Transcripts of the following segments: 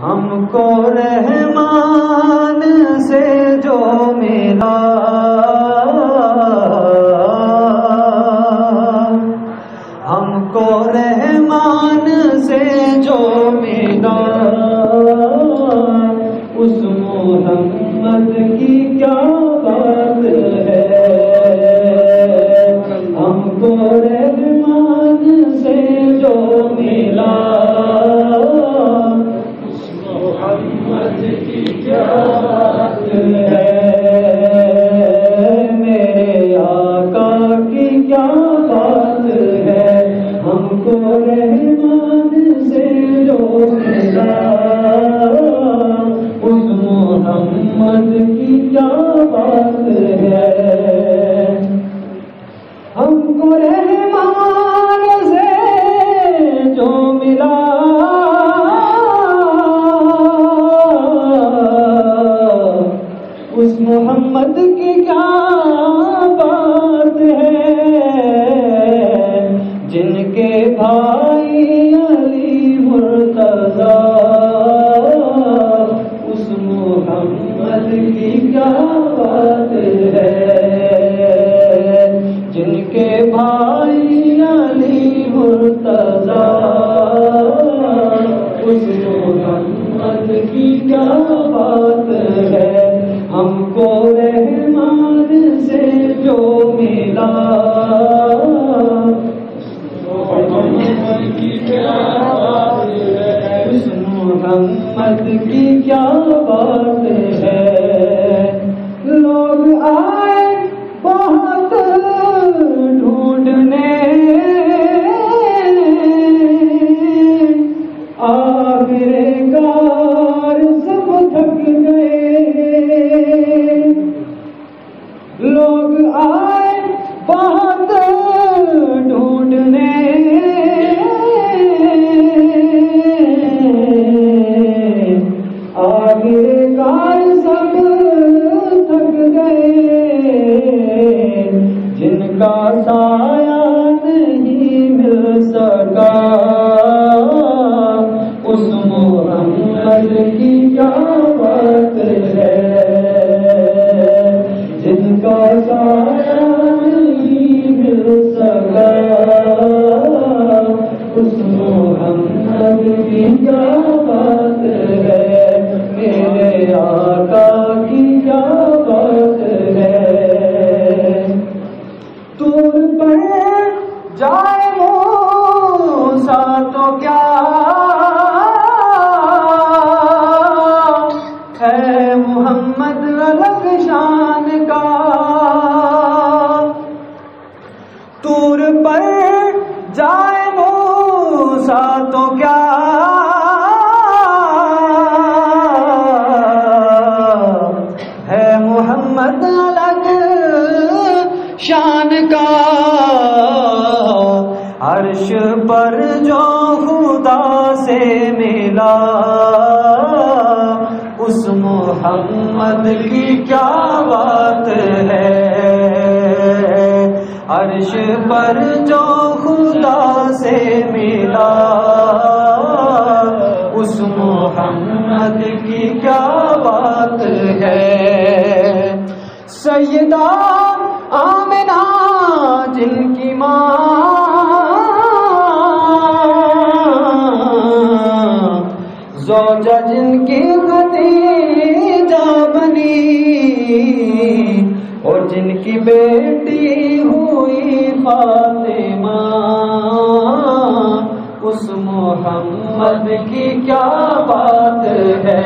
ہم کو رحمان سے جو ملا، ہم کو رحمان سے جو ملا، اس محمد کی کیا بات ہے۔ ہم کو رحمان سے جو ملا، محمد کی کیا بات ہے، میرے آقا کی کیا بات ہے۔ ہم کو رحمان سے جو ملا، اس محمد کی کیا بات ہے۔ ہم کو رحمان سے جو ملا، اس محمد کی کیا بات ہے، جن کے بھائی علی مرتضیٰ، اس محمد کی کیا بات ہے، جن کے بھائی علی مرتضیٰ، اس محمد کی کیا بات ہے۔ ہم کو رحمان سے جو ملا، محمد کی کیا بات ہے، اس محمد کی کیا بات ہے۔ لوگ آئے بہت ڈھونڈنے، آخرکار سب تھک گئے۔ لوگ آئے بہت ڈھونڈنے، آخرکار سب تھک گئے۔ جن کا سایہ نہیں مل سکا، اس محمد کی کیا بات ہے، جن کا سایہ نہیں مل سکا، اس محمد کی کیا بات ہے، میرے آقا کی کیا بات ہے۔ طور پر جائے موسیٰ تو کیا ہے محمد الگ شان کا، طور پر جائے موسیٰ تو کیا ہے محمد الگ شان کا۔ عرش پر جو خدا سے ملا، اس محمد کی کیا بات ہے۔ عرش پر جو خدا سے ملا، اس محمد کی کیا بات ہے۔ سیدہ آمنہ جن کی ماں، زوجہ جن کی خدیجہ بنی، اور جن کی بیٹی ہوئی فاطمہ، اس محمد کی کیا بات ہے،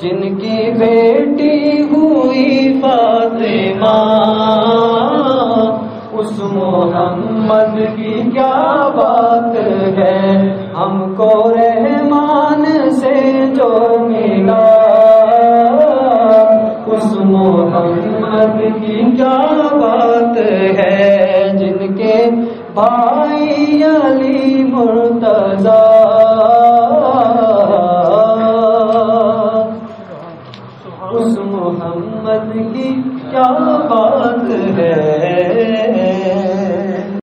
جن کی بیٹی ہوئی فاطمہ، اس محمد کی کیا بات ہے۔ ہم کو رحمان سے جو ملا، اس محمد کی کیا بات ہے، جن کے بھائی علی مرتضیٰ،